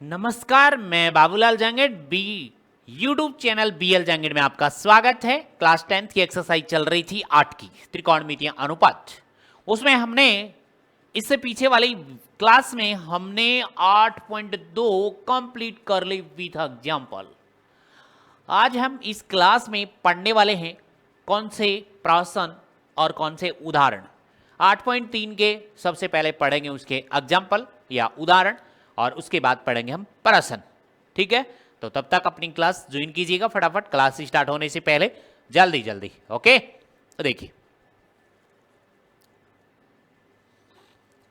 नमस्कार, मैं बाबूलाल जांगेड़ बी यूट्यूब चैनल बीएल जांगेड़ में आपका स्वागत है। क्लास 10th की एक्सरसाइज चल रही थी 8 की त्रिकोणमितीय अनुपात। उसमें हमने इससे पीछे वाली क्लास में हमने 8.2 कंप्लीट कर ली विथ एग्जाम्पल। आज हम इस क्लास में पढ़ने वाले हैं कौन से प्रश्न और कौन से उदाहरण। 8.3 के सबसे पहले पढ़ेंगे उसके एग्जाम्पल या उदाहरण और उसके बाद पढ़ेंगे हम प्रश्न। ठीक है, तो तब तक अपनी क्लास ज्वाइन कीजिएगा फटाफट, क्लास स्टार्ट होने से पहले जल्दी जल्दी। ओके, तो देखिए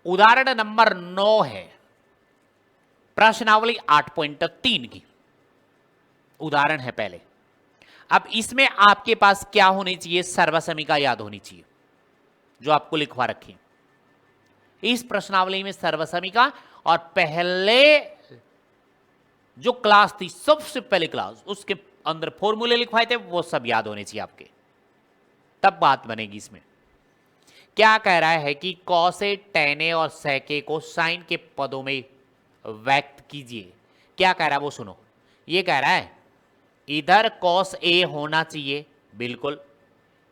उदाहरण नंबर 9 है प्रश्नावली 8.3 की। उदाहरण है पहले। अब इसमें आपके पास क्या होनी चाहिए, सर्वसमीका याद होनी चाहिए जो आपको लिखवा रखी है इस प्रश्नावली में सर्वसमीका। और पहले जो क्लास थी सबसे पहले क्लास, उसके अंदर फॉर्मूले लिखवाए थे वो सब याद होने चाहिए आपके, तब बात बनेगी। इसमें क्या कह रहा है कि कॉसे टेने और सेके को साइन के पदों में व्यक्त कीजिए। क्या कह रहा है वो सुनो। ये कह रहा है इधर कॉस ए होना चाहिए, बिल्कुल।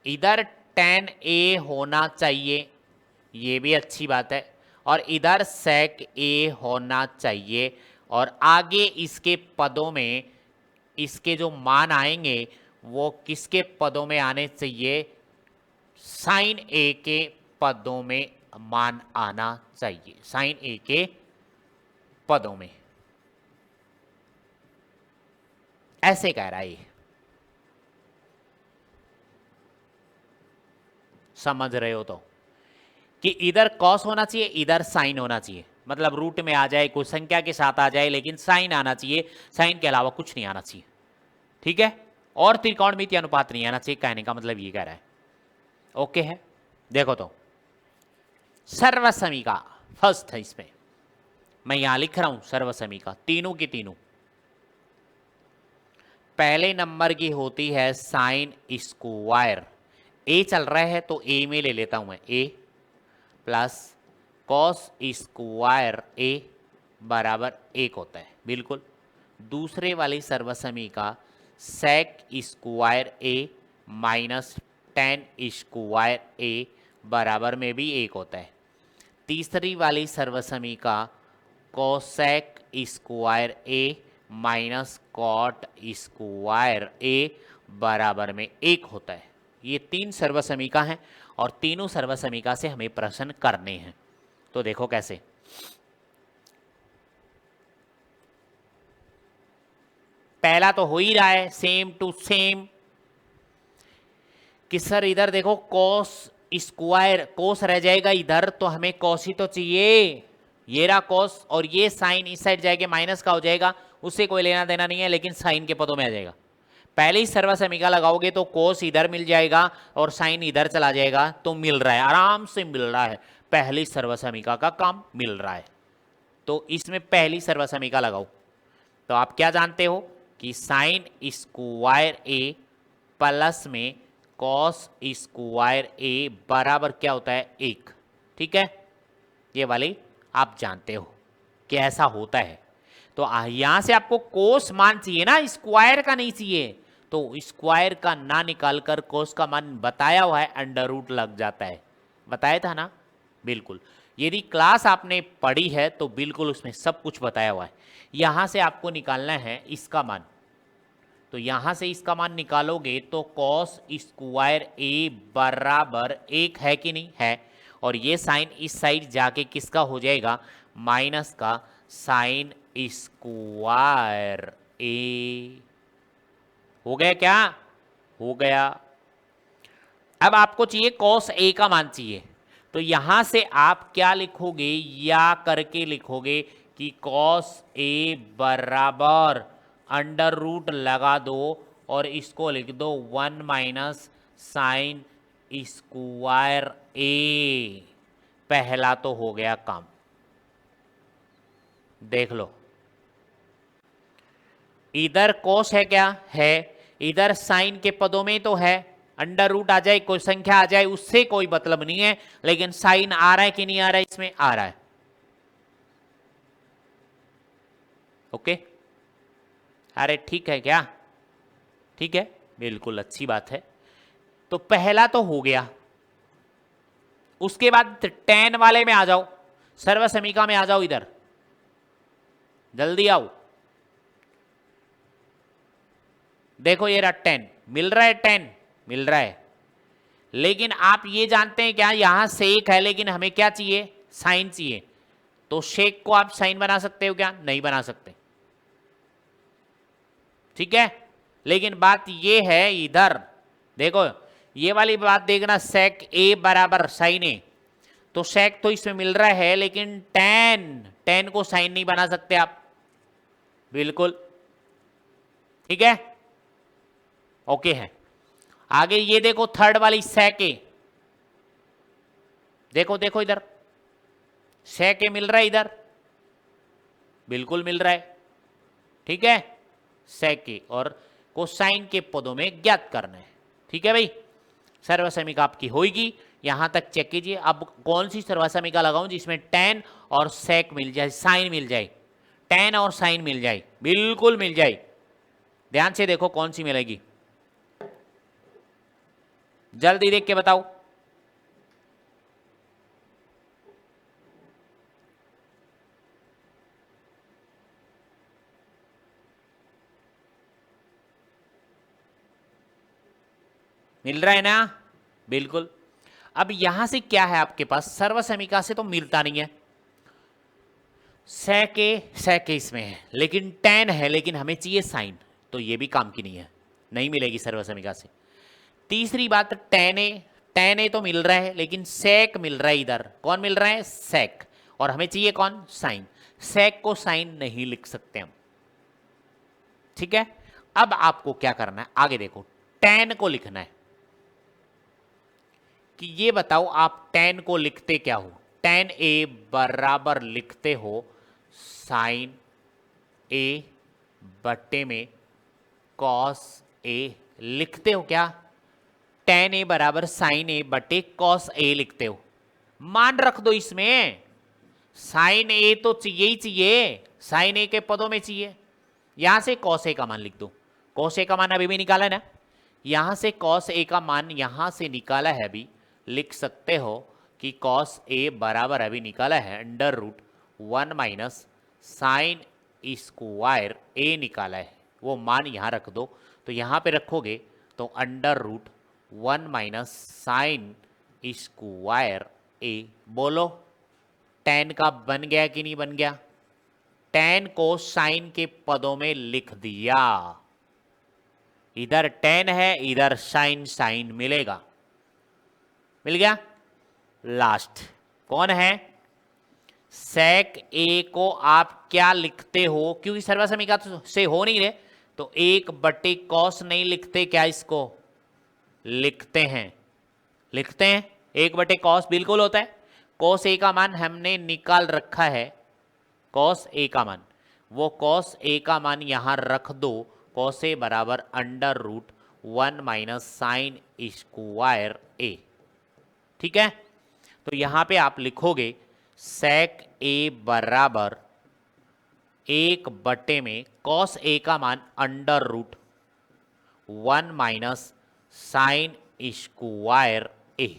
इधर टेन ए होना चाहिए, ये भी अच्छी बात है। और इधर सेक ए होना चाहिए। और आगे इसके पदों में इसके जो मान आएंगे वो किसके पदों में आने चाहिए, साइन ए के पदों में मान आना चाहिए, साइन ए के पदों में। ऐसे कह रहा है ये, समझ रहे हो तो, कि इधर कॉस होना चाहिए इधर साइन होना चाहिए, मतलब रूट में आ जाए, कोई संख्या के साथ आ जाए, लेकिन साइन आना चाहिए, साइन के अलावा कुछ नहीं आना चाहिए। ठीक है, और त्रिकोणमितीय अनुपात नहीं आना चाहिए, कहने का मतलब ये कह रहा है। ओके है, देखो तो सर्वसमीका फर्स्ट है। इसमें मैं यहां लिख रहा हूं सर्वसमीका, तीनों की तीनों। पहले नंबर की होती है साइन स्क्वायर। ए चल रहा है तो ए में ले लेता हूं मैं, ए प्लस कॉस स्क्वायर ए बराबर 1 होता है, बिल्कुल। दूसरे वाली सर्वसमीका सेक स्क्वायर ए माइनस टेन स्क्वायर ए बराबर में भी 1 होता है। तीसरी वाली सर्वसमीका कोसेक स्क्वायर ए माइनस कॉट स्क्वायर ए बराबर में 1 होता है। ये 3 सर्वसमीका हैं और तीनों सर्वसमीका से हमें प्रश्न करने हैं। तो देखो कैसे। पहला तो हो ही रहा है सेम टू सेम कि सर इधर देखो कॉस स्क्वायर, कोस रह जाएगा इधर तो हमें कॉस ही तो चाहिए। ये रहा कॉस और ये साइन इस साइड जाएगा माइनस का हो जाएगा, उससे कोई लेना देना नहीं है, लेकिन साइन के पदों में आ जाएगा। पहले ही सर्वसमीका लगाओगे तो कोस इधर मिल जाएगा और साइन इधर चला जाएगा, तो मिल रहा है, आराम से मिल रहा है। पहली सर्वसमीका का काम मिल रहा है, तो इसमें पहली सर्वसमीका लगाओ। तो आप क्या जानते हो कि साइन स्क्वायर ए प्लस में कॉस स्क्वायर ए बराबर क्या होता है, 1। ठीक है, ये वाली आप जानते हो कि ऐसा होता है। तो यहां से आपको कोस मान चाहिए ना, स्क्वायर का नहीं चाहिए, तो स्क्वायर का ना निकालकर कोस का मान बताया हुआ है, अंडर रूट लग जाता है। बताया था ना, बिल्कुल। यदि क्लास आपने पढ़ी है तो बिल्कुल उसमें सब कुछ बताया हुआ है। यहां से आपको निकालना है इसका मान, तो यहां से इसका मान निकालोगे तो कॉस स्क्वायर ए बराबर 1 है कि नहीं है। और ये साइन इस साइड जाके किसका हो जाएगा, माइनस का साइन स्क्वायर ए। हो गया क्या, हो गया। अब आपको चाहिए कॉस ए का मान चाहिए, तो यहां से आप क्या लिखोगे, या करके लिखोगे कि कॉस ए बराबर अंडर रूट लगा दो और इसको लिख दो 1 माइनस साइन स्क्वायर ए। पहला तो हो गया काम, देख लो। इधर कोस है क्या है, इधर साइन के पदों में तो है, अंडर रूट आ जाए, कोई संख्या आ जाए, उससे कोई मतलब नहीं है, लेकिन साइन आ रहा है कि नहीं आ रहा है, इसमें आ रहा है। ओके, अरे ठीक है क्या, ठीक है, बिल्कुल अच्छी बात है। तो पहला तो हो गया, उसके बाद टेन वाले में आ जाओ, सर्व समीका में आ जाओ, इधर जल्दी आओ। देखो ये रहा 10, मिल रहा है, 10 मिल रहा है, लेकिन आप ये जानते हैं क्या, यहां सेक है लेकिन हमें क्या चाहिए, साइन चाहिए। तो शेक को आप साइन बना सकते हो क्या, नहीं बना सकते, ठीक है। लेकिन बात ये है इधर देखो, ये वाली बात देखना, सेक ए बराबर साइन ए, तो सेक तो इसमें मिल रहा है लेकिन टेन, टेन को साइन नहीं बना सकते आप, बिल्कुल ठीक है, ओके है। आगे ये देखो थर्ड वाली सेक ए, देखो देखो इधर सेक ए मिल रहा है इधर, बिल्कुल मिल रहा है, ठीक है। सेक ए और कोसाइन के पदों में ज्ञात करना है, ठीक है भाई। सर्वसमीका आपकी होगी, यहां तक चेक कीजिए। अब कौन सी सर्वसमीका लगाऊं जिसमें टेन और सेक मिल जाए, साइन मिल जाए, टेन और साइन मिल जाए, बिल्कुल मिल जाए। ध्यान से देखो कौन सी मिलेगी, जल्दी देख के बताओ। मिल रहा है ना, बिल्कुल। अब यहां से क्या है आपके पास, सर्वसमीका से तो मिलता नहीं है, सेक इसमें है लेकिन टेन है, लेकिन हमें चाहिए साइन, तो ये भी काम की नहीं है, नहीं मिलेगी सर्वसमीका से। तीसरी बात, टेन ए तो मिल रहा है लेकिन सेक मिल रहा है इधर, कौन मिल रहा है, सेक, और हमें चाहिए कौन, साइन, सेक को साइन नहीं लिख सकते हम, ठीक है। अब आपको क्या करना है, आगे देखो, टेन को लिखना है, कि ये बताओ आप टेन को लिखते क्या हो, टेन ए बराबर लिखते हो साइन ए बट्टे में कॉस ए, लिखते हो क्या, टेन ए बराबर साइन ए बटे कॉस ए लिखते हो, मान रख दो इसमें, साइन ए तो चाहिए ही चाहिए, साइन ए के पदों में चाहिए, यहां से कॉस ए का मान लिख दो, कॉस ए का मान अभी भी निकाला ना, यहां से कॉस ए का मान यहां से निकाला है, अभी लिख सकते हो कि कॉस ए बराबर अभी निकाला है under root 1 minus sine square A निकाला है, वो मान यहां रख दो, तो यहां पे रखोगे तो under root 1 minus sine square A, बोलो टेन का बन गया कि नहीं बन गया, टेन को साइन के पदों में लिख दिया, इधर टेन है इधर साइन, साइन मिलेगा, मिल गया। लास्ट कौन है, सेक ए को आप क्या लिखते हो, क्योंकि सर्वसमीका से हो नहीं रहे, तो एक बटे कॉस नहीं लिखते क्या, इसको लिखते हैं, लिखते हैं, एक बटे कॉस बिल्कुल होता है, कॉस ए का मान हमने निकाल रखा है, कॉस ए का मान, वो कॉस ए का मान यहां रख दो, कॉस ए बराबर under root 1 minus sine square A, ठीक है। तो यहां पे आप लिखोगे सेक ए बराबर एक बटे में कॉस ए का मान under root 1 minus sine square A,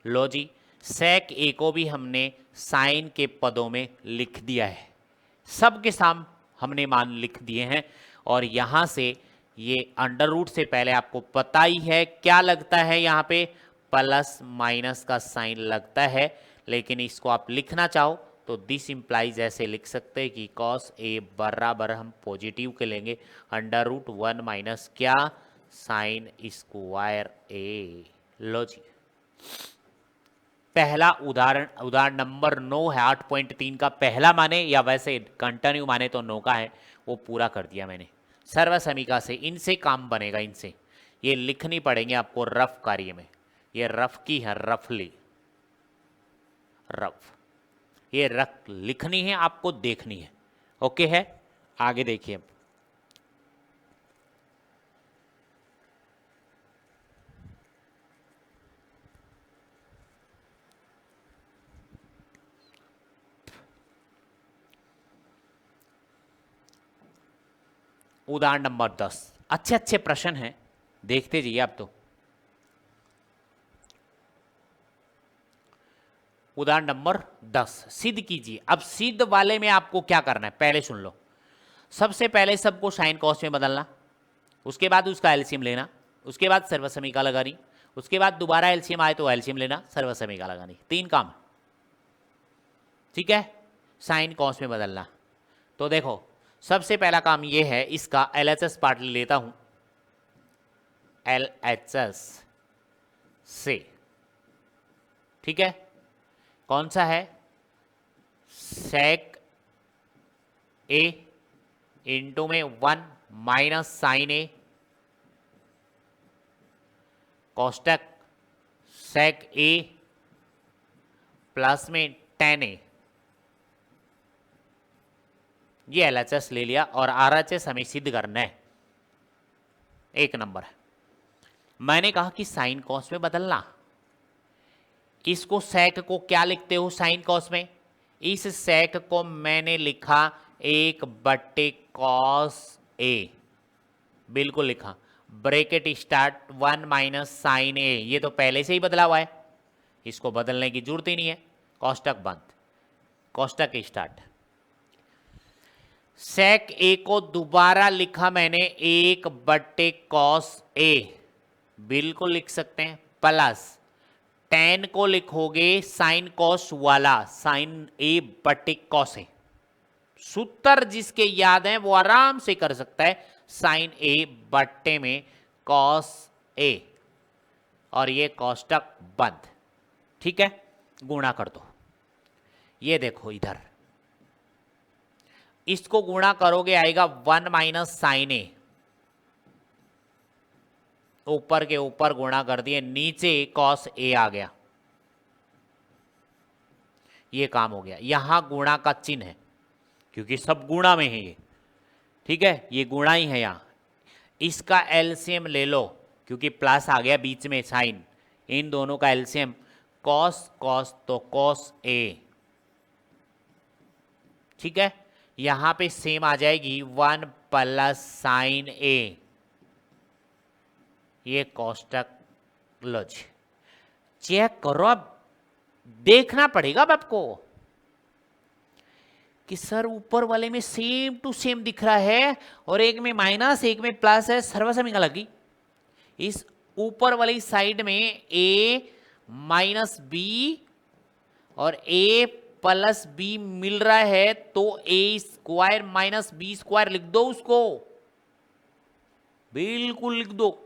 लो जी, सेक ए को भी हमने साइन के पदों में लिख दिया है, सब के साम हमने मान लिख दिए हैं, और यहां से ये अंडर रूट से पहले आपको पता ही है क्या लगता है, यहां पे प्लस माइनस का साइन लगता है, लेकिन इसको आप लिखना चाहो तो दिस इंप्लाइज ऐसे लिख सकते हैं कि कॉस ए बराबर हम पॉजिटिव के लेंगे अंडर रूट 1 माइनस क्या, साइन स्क्वायर ए, लो जी। पहला उदाहरण नंबर 9 है, 8.3 का पहला माने या वैसे कंटिन्यू माने तो 9 का है, वो पूरा कर दिया मैंने सर्वसमीका से, इनसे काम बनेगा, इनसे ये लिखनी पड़ेंगे आपको रफ कार्य में, ये रफ की है, रफली रफ, ये रफ लिखनी है आपको, देखनी है, ओके है। आगे देखिए, उदाहरण नंबर 10, अच्छे अच्छे प्रश्न हैं, देखते जाइए आप। तो उदाहरण नंबर 10 सिद्ध कीजिए। अब सिद्ध वाले में आपको क्या करना है पहले सुन लो। सबसे पहले सबको साइन कॉस में बदलना, उसके बाद उसका एलसीएम लेना, उसके बाद सर्वसमीका लगानी, उसके बाद दोबारा एलसीएम आए तो एलसीएम लेना, सर्वसमीका लगानी। 3 काम, ठीक है, साइन कॉस में बदलना। तो देखो सबसे पहला काम ये है, इसका एलएचएस पार्ट ले लेता हूं, एलएचएस से, ठीक है, कौन सा है, सेक ए इंटू में 1 माइनस साइन ए, कोष्टक सेक ए प्लस में टेन ए। ये एलएचएस ले लिया और आरएचएस हमें सिद्ध करना है। 1 नंबर है, मैंने कहा कि साइन कॉस में बदलना। इसको सेक को क्या लिखते हो साइन कॉस में, इस सेक को मैंने लिखा 1/cos ए, बिल्कुल लिखा, ब्रैकेट स्टार्ट 1 माइनस साइन ए, ये तो पहले से ही बदला हुआ है, इसको बदलने की जरूरत ही नहीं है, कोष्टक बंद, कोष्टक स्टार्ट। सेक ए को दोबारा लिखा मैंने 1/cos ए, बिल्कुल लिख सकते हैं, प्लस टेन को लिखोगे साइन कॉस वाला, साइन ए बटे कॉस ए। सूत्र जिसके याद है वो आराम से कर सकता है, साइन ए बट्टे में कॉस ए, और ये कोष्टक बंद, ठीक है, गुणा कर दो। ये देखो इधर, इसको गुणा करोगे आएगा 1 माइनस साइन ए, ऊपर के ऊपर गुणा कर दिए, नीचे कॉस ए आ गया, ये काम हो गया। यहां गुणा का चिन्ह है क्योंकि सब गुणा में है ये, ठीक है, ये गुणा ही है। यहां इसका एलसीएम ले लो क्योंकि प्लस आ गया बीच में साइन, इन दोनों का एलसीएम, कॉस कॉस तो कॉस ए, ठीक है, यहां पे सेम आ जाएगी 1 प्लस साइन ए, ये कोष्टक लज। चेक करो, अब देखना पड़ेगा अब आपको कि सर ऊपर वाले में सेम टू सेम दिख रहा है और एक में माइनस एक में प्लस है, सर्वसमीका लगी। इस ऊपर वाली साइड में ए माइनस बी और ए प्लस बी मिल रहा है, तो ए स्क्वायर माइनस बी स्क्वायर लिख दो, उसको बिल्कुल लिख दो,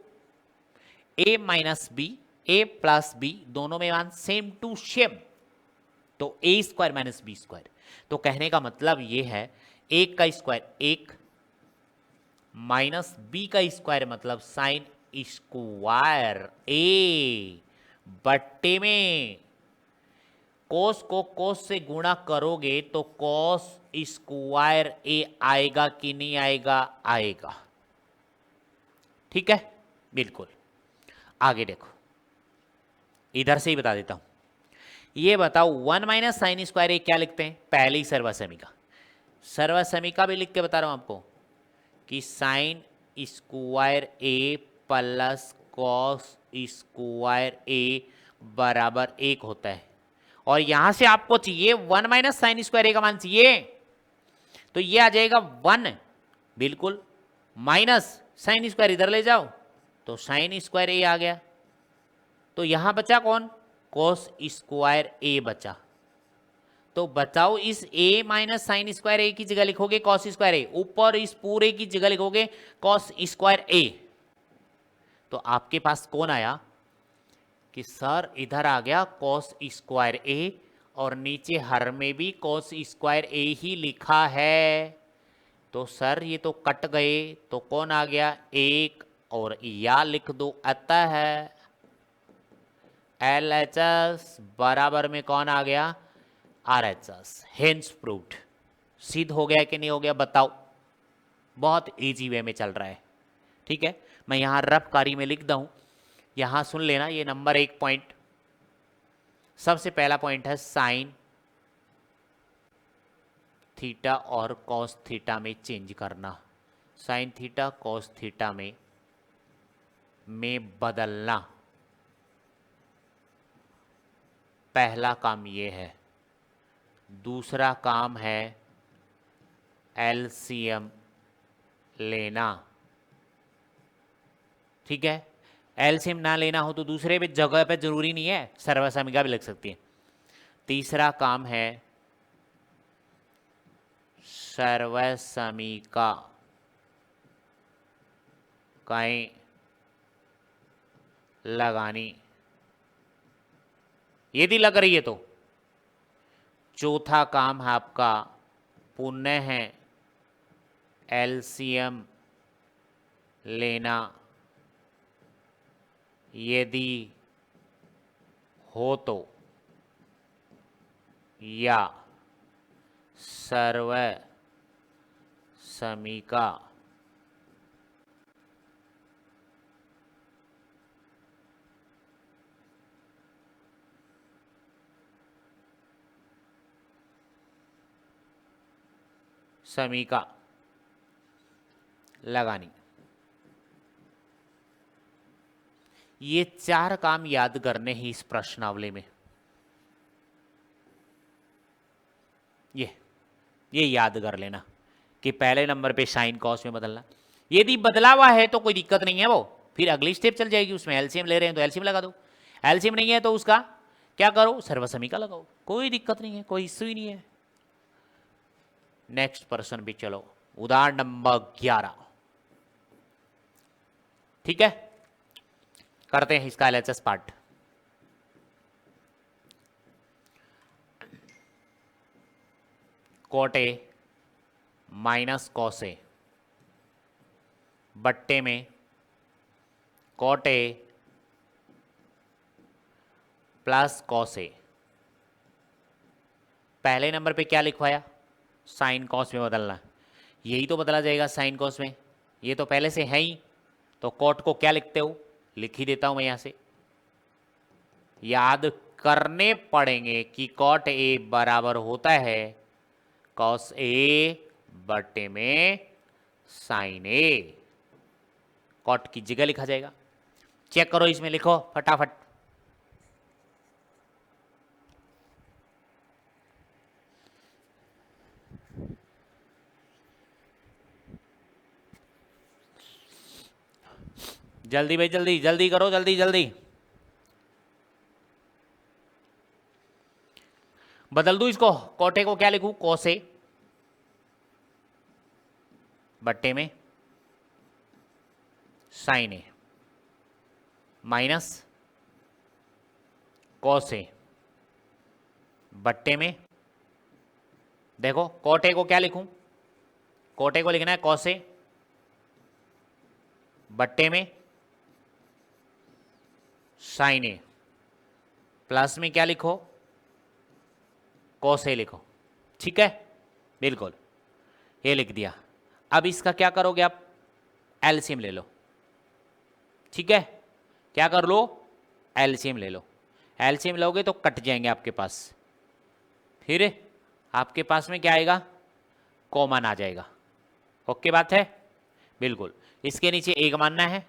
ए माइनस बी, ए प्लस बी, दोनों में मान सेम टू सेम, तो ए स्क्वायर माइनस बी स्क्वायर। तो कहने का मतलब ये है, एक का स्क्वायर 1 माइनस बी का स्क्वायर मतलब साइन स्क्वायर ए बट्टे में कोस को कोस से गुणा करोगे तो कोस स्क्वायर ए आएगा कि नहीं आएगा, आएगा, ठीक है, बिल्कुल। आगे देखो, इधर से ही बता देता हूं, ये बताओ 1 माइनस साइन स्क्वायर ए क्या लिखते हैं, पहले ही सर्वसमीका, सर्वसमीका भी लिख के बता रहा हूं आपको कि साइन स्क्वायर ए प्लस कॉस स्क्वायर ए बराबर 1 होता है, और यहां से आपको चाहिए 1 माइनस साइन स्क्वायर ए का मान चाहिए, तो ये आ जाएगा 1, बिल्कुल, माइनस साइन स्क्वायर इधर ले जाओ तो साइन स्क्वायर ए आ गया, तो यहां बचा कौन, कॉस स्क्वायर ए बचा। तो बताओ इस a माइनस साइन स्क्वायर ए की जगह लिखोगे कॉस स्क्वायर ए, ऊपर इस पूरे की जगह लिखोगे कॉस स्क्वायर ए, तो आपके पास कौन आया कि सर इधर आ गया कॉस स्क्वायर ए और नीचे हर में भी कॉस स्क्वायर ए ही लिखा है, तो सर ये तो कट गए, तो कौन आ गया, 1 और या लिख दो, अतः LHS बराबर में कौन आ गया, RHS, हेंस प्रूव्ड। सिद्ध हो गया कि नहीं हो गया बताओ, बहुत इजी वे में चल रहा है, ठीक है। मैं यहां रफ कारी में लिख दूं, यहां सुन लेना, ये नंबर 1 पॉइंट, सबसे पहला पॉइंट है साइन थीटा और कॉस थीटा में चेंज करना, साइन थीटा कॉस थीटा में बदलना, पहला काम ये है। दूसरा काम है एलसीएम लेना, ठीक है। एलसीएम ना लेना हो तो दूसरे पे जगह पे जरूरी नहीं है, सर्वसमिका भी लग सकती है। तीसरा काम है सर्वसमिका काएं लगानी, यदि लग रही है तो। चौथा काम है आपका पुनः है एलसीएम लेना, यदि हो तो, या सर्वसमिका समीका लगानी। ये चार काम याद करने ही इस प्रश्नावली में, ये याद कर लेना कि पहले नंबर पे साइन कॉस में बदलना। यदि बदला हुआ है तो कोई दिक्कत नहीं है, वो फिर अगली स्टेप चल जाएगी, उसमें एलसीएम ले रहे हैं तो एलसीएम लगा दो, एलसीएम नहीं है तो उसका क्या करो, सर्वसमिका लगाओ, कोई दिक्कत नहीं है, कोई इश्यू ही नहीं है। नेक्स्ट पर्सन भी चलो, उदाहरण नंबर 11, ठीक है। करते हैं इसका LHS part. Cot A minus cos A बट्टे में cot A plus cos A. पहले नंबर पे क्या लिखवाया, साइन कॉस में बदलना, यही तो बदला जाएगा साइन कॉस में, ये तो पहले से है ही। तो कॉट को क्या लिखते हो, लिख ही देता हूं मैं यहां से। याद करने पड़ेंगे कि कॉट ए बराबर होता है कॉस ए बटे में साइन ए। कॉट की जगह लिखा जाएगा, चेक करो इसमें, लिखो फटाफट। जल्दी भाई जल्दी जल्दी करो, जल्दी जल्दी। बदल दूं इसको, कोटे को क्या लिखूं, कोसे बट्टे में साइन ए माइनस कोसे बट्टे में, देखो कोटे को क्या लिखूं, कोटे को लिखना है कोसे बट्टे में साइन ए, प्लस में क्या लिखो, कोस ए लिखो, ठीक है, बिल्कुल ये लिख दिया। अब इसका क्या करोगे आप, एलसीएम ले लो, ठीक है, क्या कर लो, एलसीएम ले लो। एलसीएम लोगे तो कट जाएंगे आपके पास, फिर आपके पास में क्या आएगा, कॉमन आ जाएगा। ओके बात है, बिल्कुल। इसके नीचे एक मानना है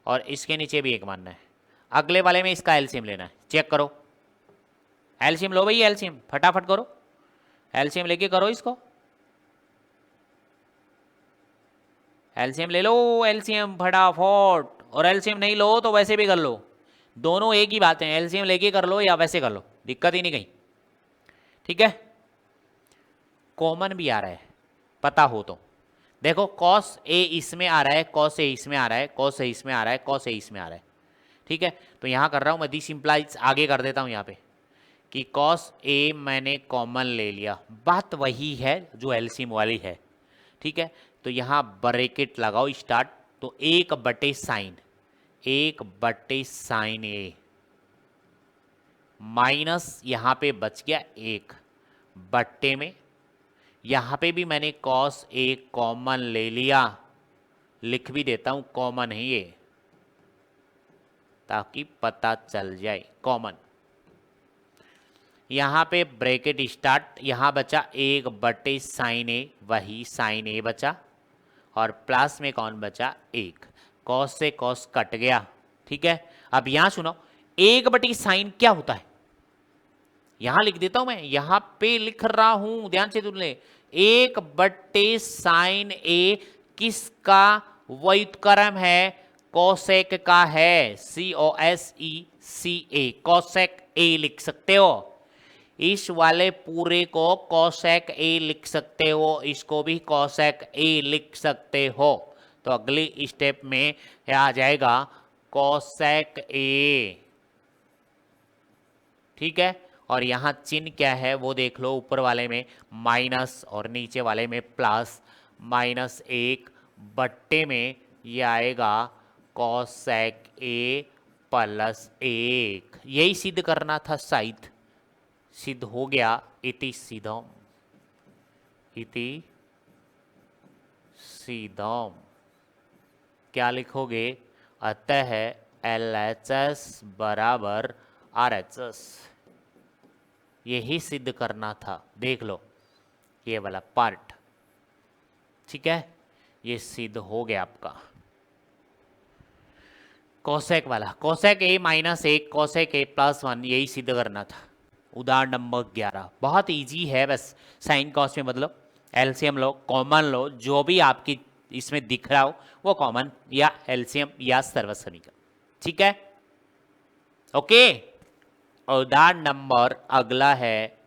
और इसके नीचे भी एक मानना है। अगले वाले में इसका एलसीएम लेना है, चेक करो, एलसीएम लो भाई, एलसीएम फटाफट करो, एलसीएम लेके करो इसको, एलसीएम ले लो, एलसीएम फटाफट। और एलसीएम नहीं लो तो वैसे भी कर लो, दोनों एक ही बात है, एलसीएम लेके कर लो या वैसे कर लो, दिक्कत ही नहीं कहीं, ठीक है। कॉमन भी आ रहा है, पता हो तो देखो, कॉस ए इसमें आ रहा है, कॉस ए इसमें आ रहा है, कॉस ए इसमें आ रहा है, कॉस ए इसमें आ रहा है, ठीक है। तो यहां कर रहा हूं मैं, दिस इंप्लाइज आगे कर देता हूं यहां पे कि कॉस ए मैंने कॉमन ले लिया, बात वही है जो एलसीएम वाली है, ठीक है। तो यहां ब्रैकेट लगाओ स्टार्ट, तो 1/sin, 1/sin ए माइनस यहां पे बच गया 1 बट्टे में, यहां पे भी मैंने कॉस ए कॉमन ले लिया, लिख भी देता हूं कॉमन है ये ताकि पता चल जाए, कॉमन। यहां पे ब्रैकेट स्टार्ट, यहां बचा 1/sin ए, वही साइन ए बचा, और प्लस में कौन बचा 1। कॉस से कॉस कट गया, ठीक है। अब यहां सुनो, 1/sin क्या होता है, यहां लिख देता हूं मैं, यहां पे लिख रहा हूं, ध्यान से सुन ले। 1/sin A किसका व्युत्क्रम है, कोसेक का है, COSECA, कोसेक A लिख सकते हो। इस वाले पूरे को कोसेक A लिख सकते हो, इसको भी कोसेक A लिख सकते हो। तो अगली स्टेप में आ जाएगा कोसेक A, ठीक है। और यहां चिन्ह क्या है वो देख लो, ऊपर वाले में माइनस और नीचे वाले में प्लस, -1 बट्टे में ये आएगा कोसेक A +1। यही सिद्ध करना था शायद, सिद्ध हो गया। इति सीधम, इति सीधम क्या लिखोगे, अतः LHS बराबर RHS, यही सिद्ध करना था। देख लो ये वाला पार्ट, ठीक है, ये सिद्ध हो गया आपका। कोसेक वाला, कोसेक A -1 कोसेक A +1, यही सिद्ध करना था। उदाहरण नंबर 11 बहुत इजी है, बस साइन कॉस में मतलब एलसीएम लो, कॉमन लो, जो भी आपकी इसमें दिख रहा हो वो कॉमन या एलसीएम या सर्वसमीकरण, ठीक है, ओके। उदाहरण नंबर अगला है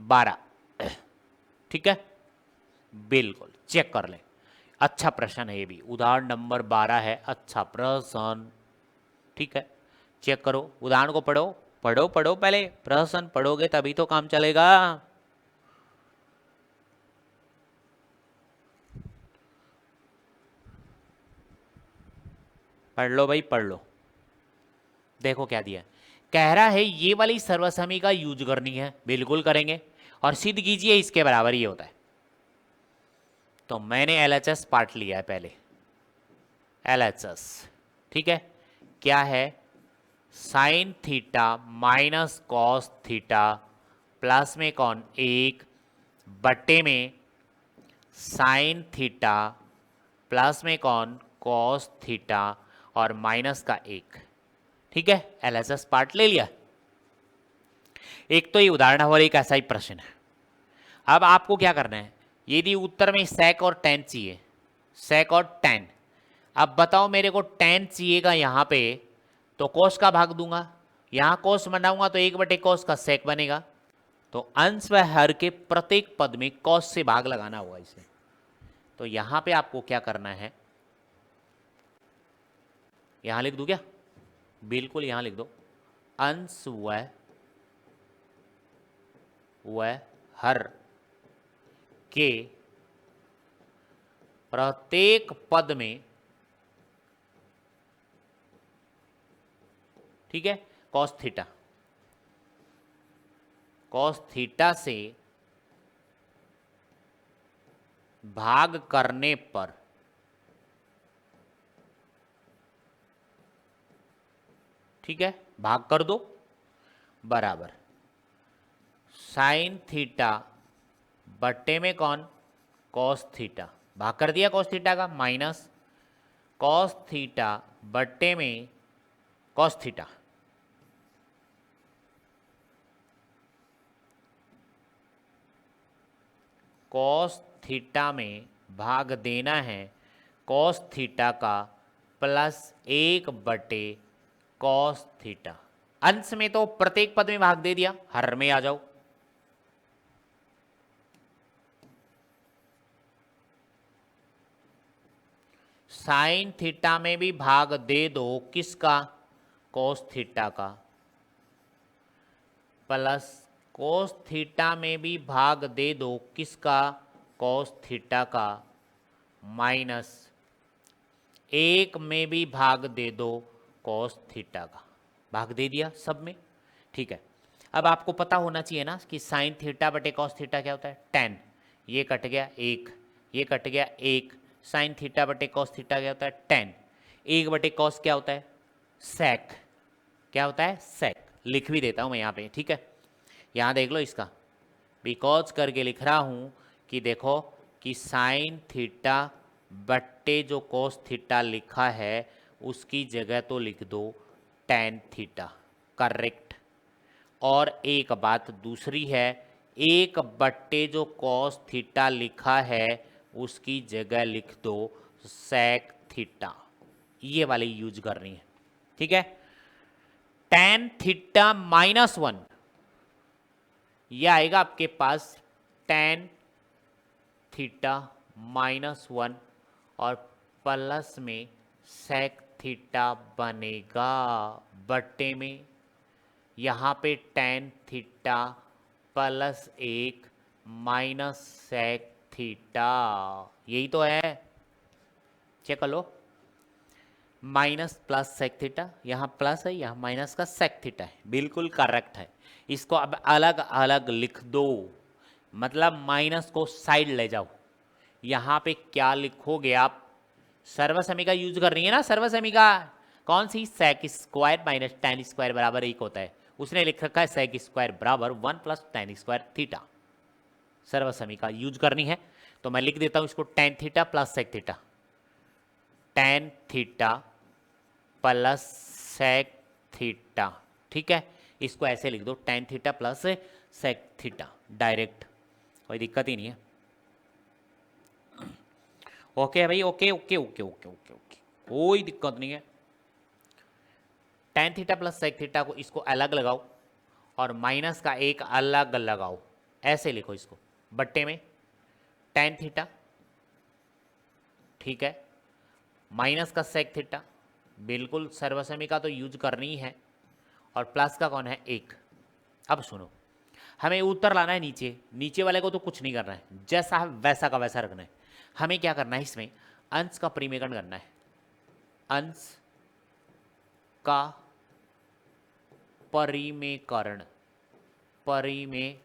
12, ठीक है, बिल्कुल चेक कर ले, अच्छा प्रश्न है ये भी। उदाहरण नंबर 12 है, अच्छा प्रश्न, ठीक है। चेक करो, उदाहरण को पढ़ो पढ़ो पढ़ो, पहले प्रश्न पढ़ोगे तभी तो काम चलेगा। पढ़ लो भाई पढ़ लो। देखो क्या दिया, कह रहा है ये वाली सर्वसमी का यूज करनी है, बिल्कुल करेंगे, और सिद्ध कीजिए इसके बराबर ये होता है। तो मैंने LHS पार्ट लिया है पहले, LHS, ठीक है, क्या है, sine theta minus cos theta plus में कौन 1 बट्टे में साइन थीटा प्लस में कौन कॉस थीटा और माइनस का 1, ठीक है। LHS पार्ट ले लिया। एक तो ये उदाहरण और एक ऐसा ही प्रश्न है। अब आपको क्या करना है, यदि उत्तर में सेक और टेन चाहिए, सेक और टेन, अब बताओ मेरे को टेन चाहिएगा यहाँ पे, तो कोस का भाग दूंगा, यहाँ कोस बनाऊंगा तो 1/cos का सेक बनेगा। तो अंश व हर के प्रत्येक पद में कॉस से भाग लगाना होगा इसे। तो यहां पे आपको क्या करना है, यहां लिख दूं क्या, बिल्कुल यहां लिख दो, अंश व हर के प्रत्येक पद में, ठीक है, कॉस थीटा, कॉस थीटा से भाग करने पर, ठीक है, भाग कर दो, बराबर साइन थीटा बट्टे में कौन कॉस थीटा, भाग कर दिया कॉस थीटा का, माइनस कॉस थीटा बट्टे में कॉस थीटा, कॉस थीटा में भाग देना है कॉस थीटा का +1/cos थीटा। अंश में तो प्रत्येक पद में भाग दे दिया, हर में आ जाओ, साइन थीटा में भी भाग दे दो, किसका, कॉस थीटा का, प्लस कोस थीटा में भी भाग दे दो, किसका, कॉस थीटा का, माइनस 1 में भी भाग दे दो कॉस थीटा का, भाग दे दिया सब में, ठीक है। अब आपको पता होना चाहिए ना कि साइन थीटा बटे कॉस थीटा क्या होता है, टेन, ये कट गया 1, ये कट गया 1, साइन थीटा बटे कॉस थीटा क्या होता है, टेन, 1/cos क्या होता है, सेक, क्या होता है, सेक, लिख भी देता हूं मैं यहाँ पे, ठीक है। यहाँ देख लो इसका बिकॉज करके लिख रहा हूं कि देखो कि साइन थीटा बट्टे जो कोस थीटा लिखा है उसकी जगह तो लिख दो टेन थीटा, करेक्ट। और एक बात दूसरी है, एक बट्टे जो कॉस थीटा लिखा है उसकी जगह लिख दो सेक थीटा, ये वाली यूज करनी है, ठीक है। टेन थीटा -1 ये आएगा आपके पास टेन थीटा -1 और प्लस में सेक थीटा बनेगा बट्टे में, यहाँ पे tan theta +1 minus sec theta, यही तो है, चेक कर लो। माइनस प्लस सेक थीटा, यहाँ प्लस है यहाँ माइनस का सेक थीटा है, बिल्कुल करेक्ट है। इसको अब अलग अलग लिख दो, मतलब माइनस को साइड ले जाओ। यहाँ पे क्या लिखोगे आप, सर्वसमीका यूज कर रही है ना, सर्वसमीका कौन सी, sec square minus tan square बराबर 1 होता है, उसने लिख रखा है सेक स्क्वायर बराबर 1 + टेन स्क्वायर थीटा, सर्वसमीका यूज करनी है। तो मैं लिख देता हूं इसको tan theta plus sec theta, tan theta plus sec theta, ठीक है। इसको ऐसे लिख दो tan theta plus sec theta, direct, कोई दिक्कत ही नहीं है। ओके भाई, okay okay okay okay okay okay, कोई दिक्कत नहीं है। Tan theta plus sec theta को इसको अलग लगाओ और माइनस का एक अलग लगाओ, ऐसे लिखो इसको बट्टे में टेन थीटा, ठीक है, माइनस का सेक थीटा, बिल्कुल सर्वसमीका तो यूज करनी है, और प्लस का कौन है 1। अब सुनो, हमें उत्तर लाना है नीचे, नीचे वाले को तो कुछ नहीं करना है, जैसा है वैसा का वैसा रखना है। हमें क्या करना है, इसमें अंश का परिमेयकरण करना है, अंश का परिमेयकरण, परिमेयकरण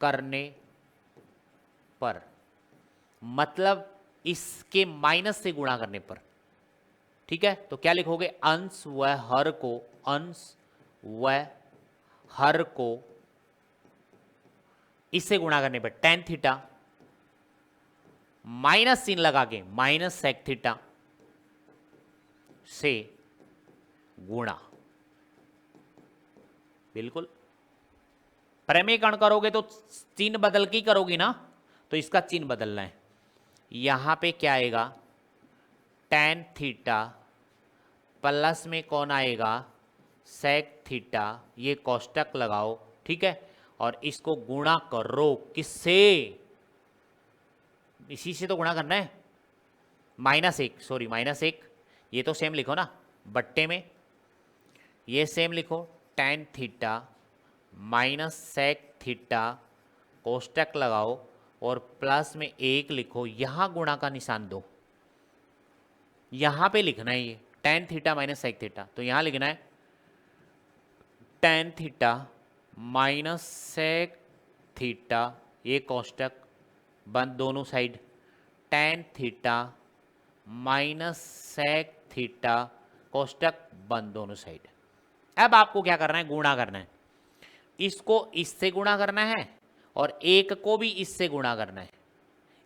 करने पर, मतलब इसके माइनस से गुणा करने पर, ठीक है। तो क्या लिखोगे, अंश व हर को, अंश व हर को इससे गुणा करने पर टेन थीटा माइनस चिन्ह लगा के माइनस सेक थीटा से गुणा, बिल्कुल। परिमेयकरण करोगे तो चिन्ह बदल के करोगी ना, तो इसका चिन्ह बदलना है। यहां पे क्या आएगा, टेन थीटा प्लस में कौन आएगा, सेक थीटा, ये कोष्टक लगाओ, ठीक है, और इसको गुणा करो किससे, इसी से तो गुणा करना है, -1, सॉरी -1, ये तो सेम लिखो ना बट्टे में, ये सेम लिखो tan theta minus sec theta, कोष्टक लगाओ और प्लस में 1 लिखो, यहां गुणा का निशान दो, यहां पे लिखना है ये tan theta minus sec theta, तो यहां लिखना है tan theta minus sec theta, ये कोष्टक बंद दोनों side, tan theta minus sec theta, कोष्टक बंद दोनों साइड। अब आपको क्या करना है, गुणा करना है, इसको इससे गुणा करना है और एक को भी इससे गुणा करना है,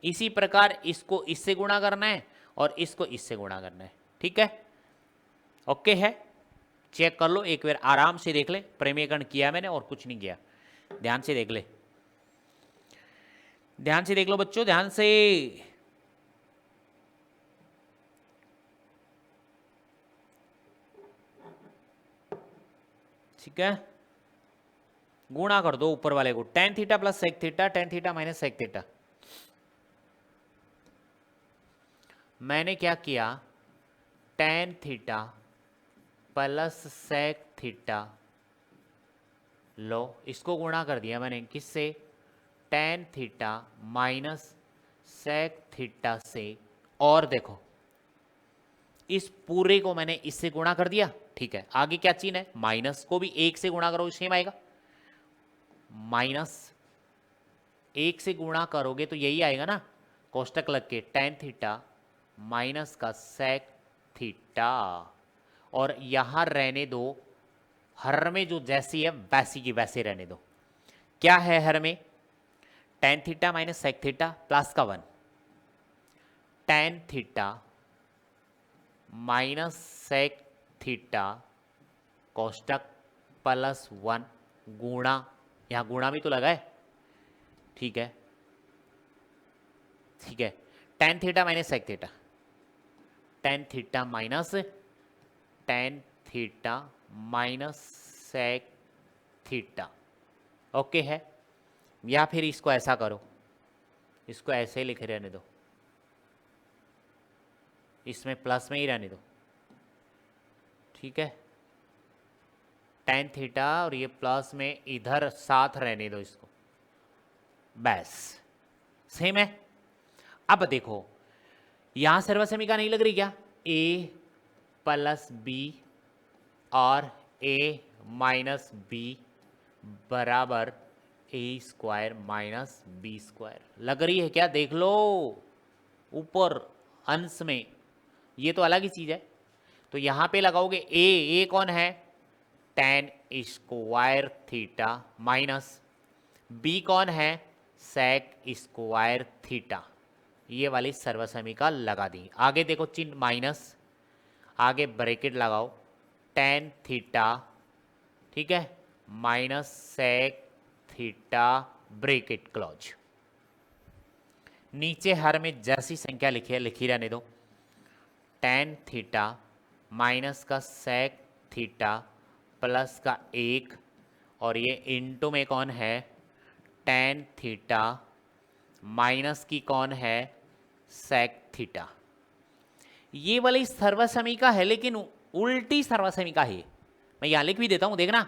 इसी प्रकार इसको इससे गुणा करना है और इसको इससे गुणा करना है, ठीक है, ओके है। चेक कर लो एक बार, आराम से देख ले, परिमेयकरण किया मैंने और कुछ नहीं किया, ध्यान से देख ले, ध्यान से देख लो बच्चों, ध्यान से। ठीक है, गुणा कर दो ऊपर वाले को, tan theta plus sec theta, tan theta minus sec theta. मैंने क्या किया, tan theta plus sec theta, लो इसको गुणा कर दिया मैंने किससे, tan theta minus sec theta से, और देखो इस पूरे को मैंने इससे गुणा कर दिया, ठीक है। आगे क्या चिन्ह है, माइनस को भी 1 से गुणा करो सेम आएगा, -1 से गुणा करोगे तो यही आएगा ना, कोष्टक लग के टेन थीटा माइनस का सेक थीटा, और यहां रहने दो, हर में जो जैसी है वैसी की वैसे रहने दो। क्या है हर में, tan theta minus sec theta plus का 1, tan theta minus sec theta कोष्टक प्लस 1 गुणा, यहां गुणा भी तो लगा है, ठीक है, ठीक है, tan theta minus sec theta, tan theta minus tan theta minus sec theta, okay है। या फिर इसको ऐसा करो, इसको ऐसे ही लिखे रहने दो, इसमें प्लस में ही रहने दो, ठीक है, टेन थीटा और ये प्लस में इधर साथ रहने दो इसको, बस सेम है। अब देखो यहां सर्वसमीका नहीं लग रही क्या, a प्लस बी और a माइनस बी बराबर ए स्क्वायर माइनस बी स्क्वायर लग रही है क्या, देख लो ऊपर अंश में, ये तो अलग ही चीज है। तो यहां पे लगाओगे ए कौन है, tan square theta minus B कौन है, सेक स्क्वायर थीटा, ये वाली सर्वसमीका लगा दी। आगे देखो चिन्ह माइनस, आगे ब्रैकेट लगाओ, टेन थीटा, ठीक है, minus sec theta bracket close, नीचे हर में जैसी संख्या लिखी रहने दो, टेन थीटा माइनस का सेक थीटा प्लस का 1 और ये इनटू में कौन है, टेन थीटा माइनस की कौन है, सेक थीटा। ये वाली सर्वसमीका है लेकिन उल्टी सर्वसमीका है, मैं यहां लिख भी देता हूं, देखना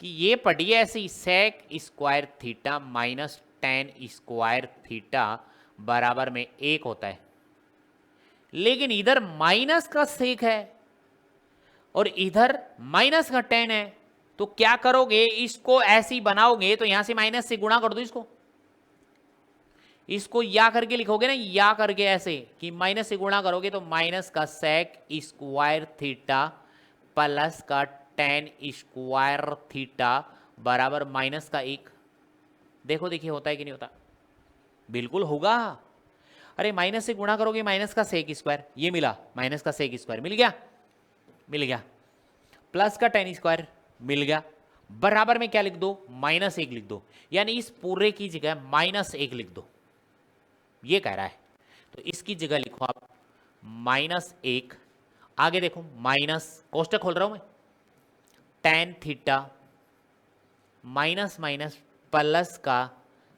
कि ये पढ़िए ऐसी, sec square theta minus tan square theta बराबर में 1 होता है, लेकिन इधर माइनस का सेक है और इधर माइनस का टेन है, तो क्या करोगे, इसको ऐसी बनाओगे तो यहां से माइनस से गुणा कर दो, इसको या करके लिखोगे ना, या करके ऐसे कि माइनस से गुणा करोगे तो माइनस का सेक स्क्वायर थीटा प्लस का टेन स्क्वायर थीटा बराबर माइनस का 1। देखो देखिए होता है कि नहीं होता, बिल्कुल होगा। अरे माइनस से गुणा करोगे माइनस का सेक स्क्वायर, ये मिला, माइनस का सेक स्क्वायर मिल गया, मिल गया, प्लस का टेन स्क्वायर मिल गया, बराबर में क्या लिख दो, माइनस 1 लिख दो, यानी इस पूरे की जगह माइनस 1 लिख दो, ये कह रहा है। तो इसकी जगह लिखो आप माइनस 1, आगे देखो माइनस, कोष्टक खोल रहा हूं मैं, ten theta minus minus plus का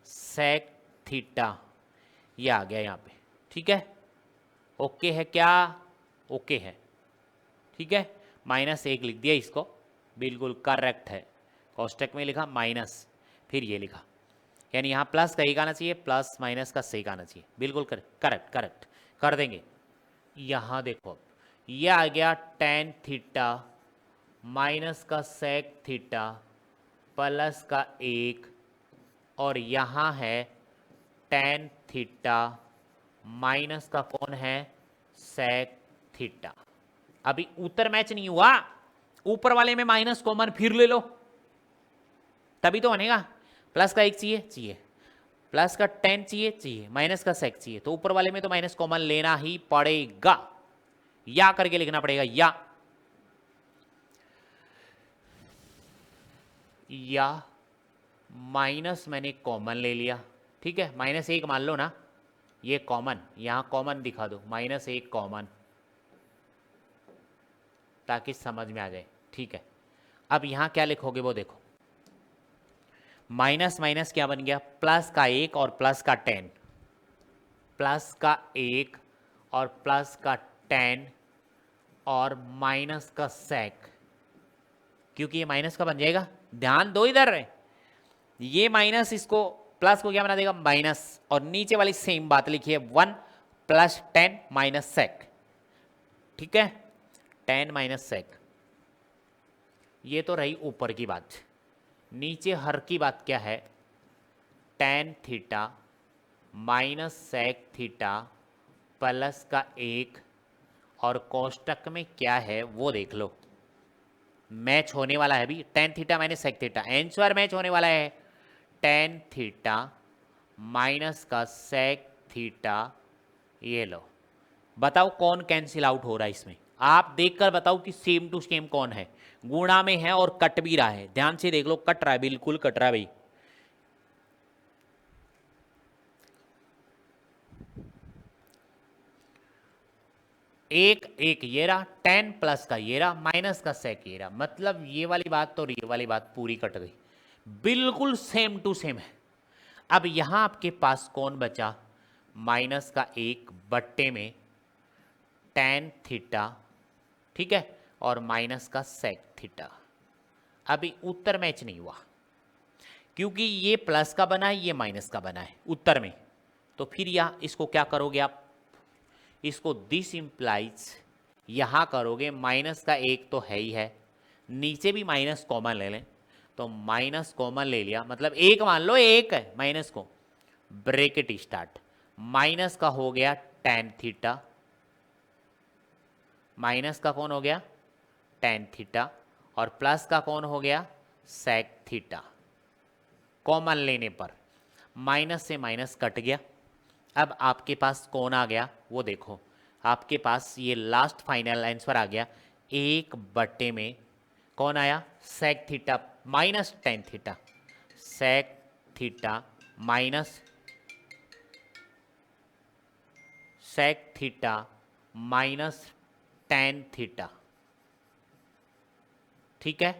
सेक थीटा, ये आ गया यहां पे, ठीक है, ओके है क्या, ओके है, ठीक है, माइनस 1 लिख दिया, इसको बिल्कुल करेक्ट है, कोष्टक में लिखा माइनस, फिर ये लिखा, यानी यहाँ प्लस का 1 आना चाहिए, प्लस माइनस का सेक आना चाहिए, बिल्कुल करेक्ट करेक्ट कर देंगे। यहाँ देखो ये आ गया टेन थीटा माइनस का सेक थीटा प्लस का 1 और यहाँ है टेन थीटा माइनस का कौन है, सेक थीटा। अभी उत्तर मैच नहीं हुआ, ऊपर वाले में माइनस कॉमन फिर ले लो तभी तो बनेगा, प्लस का 1 चाहिए, प्लस का 10 चाहिए, माइनस का सेक चाहिए, तो ऊपर वाले में तो माइनस कॉमन लेना ही पड़ेगा, या करके लिखना पड़ेगा, या माइनस मैंने कॉमन ले लिया, ठीक है, माइनस 1 मान लो ना, ये कॉमन, यहां कॉमन दिखा दो, माइनस 1 कॉमन, ताकि समझ में आ जाए, ठीक है। अब यहां क्या लिखोगे वो देखो, माइनस माइनस क्या बन गया, प्लस का 1 और प्लस का 10, प्लस का 1 और प्लस का 10 और माइनस का सेक, क्योंकि ये माइनस का बन जाएगा, ध्यान दो इधर, ये माइनस इसको प्लस को क्या बना देगा, माइनस, और नीचे वाली सेम बात लिखी है 1 प्लस 10 माइनस सेक, ठीक है, 10 माइनस सेक, ये तो रही ऊपर की बात। नीचे हर की बात क्या है, tan theta minus sec theta plus का 1 और कोष्टक में क्या है वो देख लो, मैच होने वाला है अभी tan theta minus sec theta, answer match होने वाला है टेन थीटा माइनस का सेक थीटा। ये लो, बताओ कौन कैंसिल आउट हो रहा है इसमें, आप देखकर बताओ कि सेम टू सेम कौन है, गुणा में है और कट भी रहा है, ध्यान से देख लो, कट रहा है, बिल्कुल कट रहा है भाई। एक एक ये रहा टेन प्लस का ये रहा माइनस का सेक ये रहा, मतलब ये वाली बात तो ये वाली बात पूरी कट गई, बिल्कुल सेम टू सेम है। अब यहां आपके पास कौन बचा, माइनस का एक बट्टे में टेन थीटा, ठीक है, और माइनस का सेक थीटा। अभी उत्तर मैच नहीं हुआ क्योंकि ये प्लस का बना है ये माइनस का बना है उत्तर में, तो फिर यह इसको क्या करोगे आप, इसको दिस इंप्लाइज यहां करोगे, माइनस का एक तो है ही है, नीचे भी माइनस कॉमन ले लें, तो माइनस कॉमन ले लिया, मतलब एक मान लो एक है माइनस को, ब्रैकेट स्टार्ट, माइनस का हो गया टेन थीटा, माइनस का कौन हो गया टेन थीटा, और प्लस का कौन हो गया सेक थीटा। कॉमन लेने पर माइनस से माइनस कट गया, अब आपके पास कौन आ गया वो देखो, आपके पास ये लास्ट फाइनल आंसर आ गया, एक बट्टे में कौन आया sec theta minus tan theta, sec theta minus sec theta minus tan theta, ठीक है,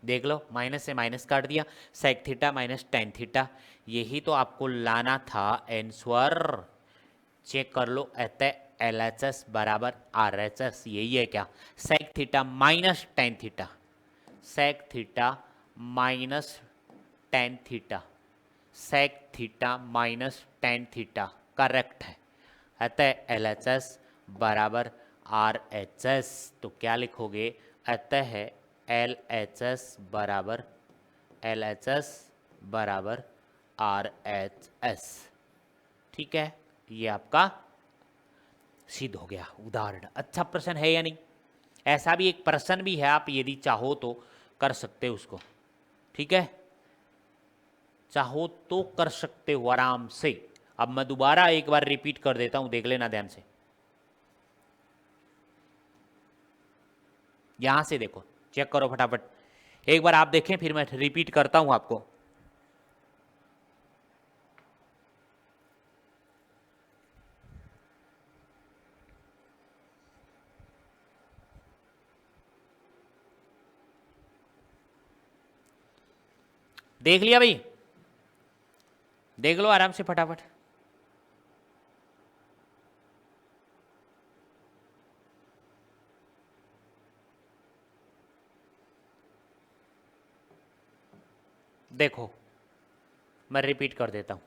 देख लो माइनस से माइनस काट दिया, sec theta minus tan theta, यही तो आपको लाना था आंसर, चेक कर लो, अतः एल एच एस बराबर आर एच एस, यही है क्या, sec theta minus tan theta, sec theta minus tan theta, sec theta minus tan theta correct है, अतः एल एच एस बराबर आर एच एस, तो क्या लिखोगे, अतः एल एच एस बराबर आर एच एस, ठीक है, ये आपका सिद्ध हो गया उदाहरण। अच्छा प्रश्न है या नहीं, ऐसा भी एक प्रश्न भी है, आप यदि चाहो तो कर सकते हो उसको, ठीक है, चाहो तो कर सकते हो आराम से। अब मैं दोबारा एक बार रिपीट कर देता हूं, देख लेना ध्यान से, यहां से देखो, चेक करो फटाफट, एक बार आप देखें फिर मैं रिपीट करता हूं आपको। देख लिया भाई, देख लो आराम से फटाफट। देखो मैं रिपीट कर देता हूं,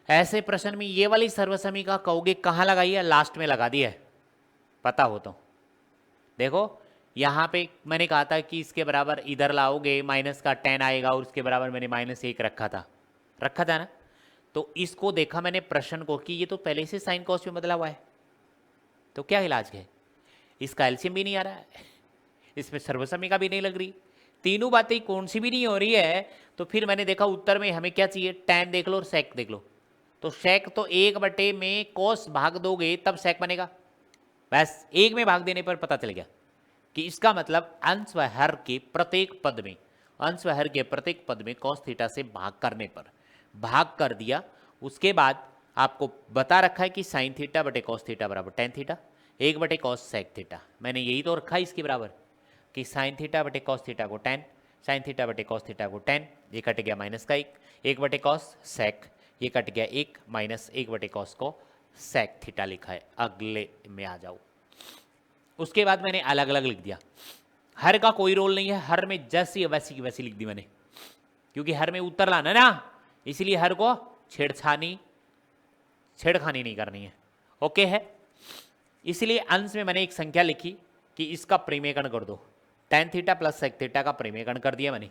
ऐसे प्रश्न में ये वाली सर्वसमीका कहोगे कहां लगाई है, लास्ट में लगा दी है, पता हो तो देखो, यहां पे मैंने कहा था कि इसके बराबर इधर लाओगे माइनस का टेन आएगा, और उसके बराबर मैंने माइनस एक रखा था ना, तो इसको देखा मैंने प्रश्न को कि ये तो पहले से साइन कॉस में बदला हुआ है, तो क्या इलाज है, इसका एलसीएम भी नहीं आ रहा है, इसमें सर्वसमीका भी नहीं लग रही, तीनों बातें कौन सी भी नहीं हो रही है, तो फिर मैंने देखा उत्तर में हमें क्या चाहिए, टेन देख लो और सेक देख लो, तो सेक तो एक बटे में कोस भाग दोगे तब सेक बनेगा, बस एक में भाग देने पर पता चल गया कि इसका मतलब अंश व हर के प्रत्येक पद में, अंश व हर के प्रत्येक पद में कॉस थीटा से भाग करने पर भाग कर दिया, उसके बाद आपको बता रखा है कि साइन थीटा बटे कॉस थीटा बराबर टेन थीटा, एक बटे कॉस सेक थीटा, मैंने यही तो रखा है इसके बराबर कि साइन थीटा बटे कॉस थीटा को टेन, साइन थीटा बटे कॉस थीटा को टेन, ये कट गया माइनस का एक बटे कॉस सेक, ये कट गया एक माइनस एक बटे कॉस को सेक थीटा लिखा है, अगले में आ जाओ। उसके बाद मैंने अलग अलग लिख दिया, हर का कोई रोल नहीं है, हर में जैसी वैसी की वैसी लिख दी मैंने, क्योंकि हर में उत्तर लाना ना, इसलिए हर को छेड़खानी नहीं करनी है, ओके है, इसलिए अंश में मैंने एक संख्या लिखी कि इसका परिमेयकरण कर दो, tan theta plus sec theta का परिमेयकरण कर दिया मैंने,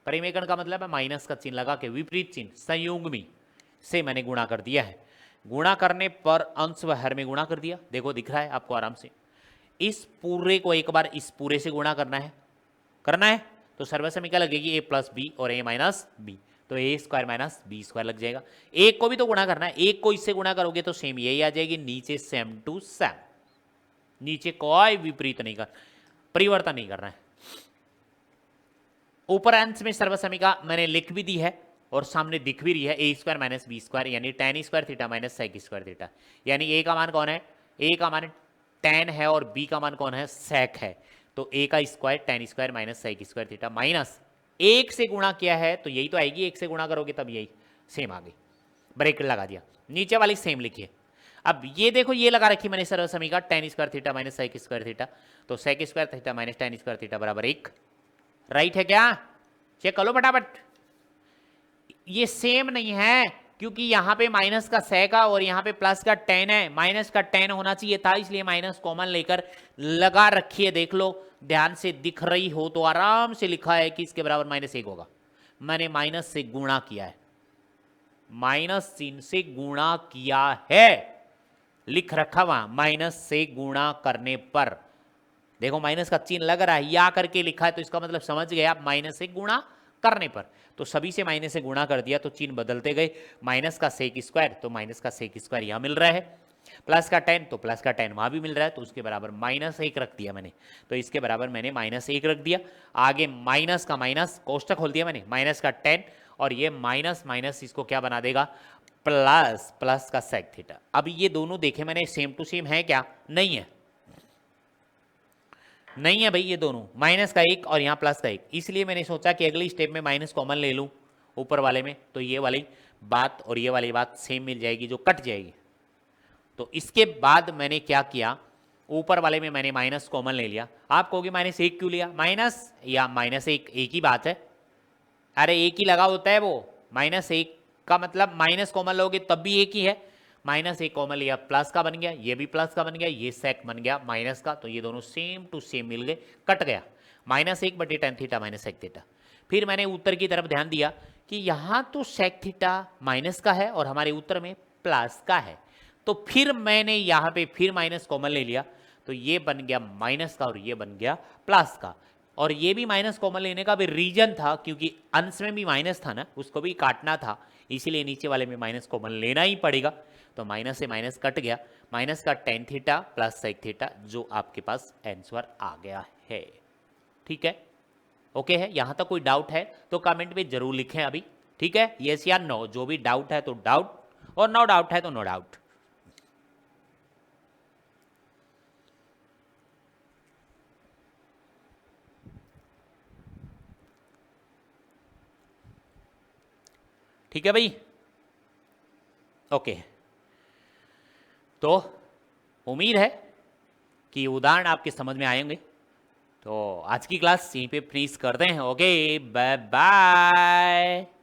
परिमेयकरण का मतलब है माइनस का चिन्ह लगा के विपरीत चिन्ह संयुग्मी से मैंने गुणा कर दिया है, गुणा करने पर अंश व हर में गुणा कर दिया, देखो दिख रहा है आपको आराम से, इस पूरे को एक बार इस पूरे से गुणा करना है तो सर्वसमीका लगेगी a प्लस बी और a माइनस बी, तो ए स्क्वायर माइनस बी स्क्वायर लग जाएगा। एक को भी तो गुणा करना है, एक को इससे गुणा करोगे तो सेम यही आ जाएगी, नीचे सेम टू सेम, नीचे कोई विपरीत नहीं परिवर्तन नहीं करना है। ऊपर अंश में सर्वसमीका मैंने लिख भी दी है और सामने दिख भी रही है, A square minus B square यानी tan square theta minus sec square theta, यानी ए का मान कौन है, ए का मान tan है और बी का मान कौन है, सेक है, तो ए का square tan square minus sec square theta minus एक से गुणा किया है तो यही तो आएगी, एक से गुणा करोगे तब यही सेम आ गई, ब्रेकेट लगा दिया, नीचे वाली सेम लिखिए। अब ये देखो ये लगा रखी मैंने सर्वसमीका tan square theta minus sec square theta, तो sec square theta minus tan square theta बराबर 1, राइट है क्या, चेक कर लो फटाफट। ये सेम नहीं है क्योंकि यहां पे माइनस का सेका और यहां पे प्लस का tan है, माइनस का tan होना चाहिए था इसलिए माइनस कॉमन लेकर लगा रखिए, देख लो ध्यान से दिख रही हो तो आराम से लिखा है कि इसके बराबर -1 होगा, मैंने माइनस से गुणा किया है, माइनस चिन्ह से गुणा किया है, लिख रखा वहां माइनस से गुणा करने पर, देखो माइनस का चिन्ह लग रहा है या करके लिखा है तो इसका मतलब समझ गया माइनस से गुणा करने पर, तो सभी से माइनस से गुणा कर दिया तो चिन्ह बदलते गए, माइनस का सेक स्क्वायर तो माइनस का सेक स्क्वायर यहां मिल रहा है, प्लस का tan तो प्लस का tan वहां भी मिल रहा है, तो उसके बराबर -1 रख दिया मैंने, तो इसके बराबर मैंने -1 रख दिया, आगे माइनस का माइनस कोष्टक खोल दिया मैंने, माइनस का tan और ये माइनस माइनस इसको क्या बना देगा प्लस, प्लस का सेक थीटा। अब ये दोनों देखे मैंने सेम टू सेम है क्या, नहीं है, नहीं है भाई, ये दोनों माइनस का 1 और यहाँ प्लस का 1, इसलिए मैंने सोचा कि अगली स्टेप में माइनस कॉमन ले लूँ ऊपर वाले में, तो ये वाली बात और ये वाली बात सेम मिल जाएगी जो कट जाएगी। तो इसके बाद मैंने क्या किया, ऊपर वाले में मैंने माइनस कॉमन ले लिया, आप कहोगे -1 क्यों लिया, माइनस या -1 एक ही बात है, अरे एक ही लगा होता है वो, -1 का मतलब माइनस कॉमन लोगे तब भी एक ही है, -1 कॉमन लिया प्लस का बन गया, ये भी प्लस का बन गया, ये सेक बन गया माइनस का, तो ये दोनों सेम टू सेम मिल गए, कट गया, -1 बटे tan theta minus sec theta. फिर मैंने उत्तर की तरफ ध्यान दिया कि यहाँ तो सेक थीटा माइनस का है और हमारे उत्तर में प्लस का है, तो फिर मैंने यहाँ पे फिर माइनस कॉमन ले लिया, तो ये बन गया माइनस का और ये बन गया प्लस का, और ये भी माइनस कॉमन लेने का भी रीजन था क्योंकि अंश में भी माइनस था ना, उसको भी काटना था, इसीलिए नीचे वाले में माइनस कॉमन लेना ही पड़ेगा, तो माइनस से माइनस कट गया, माइनस का tan theta plus sec theta, जो आपके पास आंसर आ गया है, ठीक है, ओके है, यहां तक कोई डाउट है तो कमेंट में जरूर लिखें अभी, ठीक है, यस या नो, जो भी डाउट है तो डाउट और नो डाउट है तो नो डाउट। ठीक है भाई, ओके, तो उम्मीद है कि उदाहरण आपके समझ में आएंगे, तो आज की क्लास यहीं पे फिनिश करते हैं, ओके बाय बाय।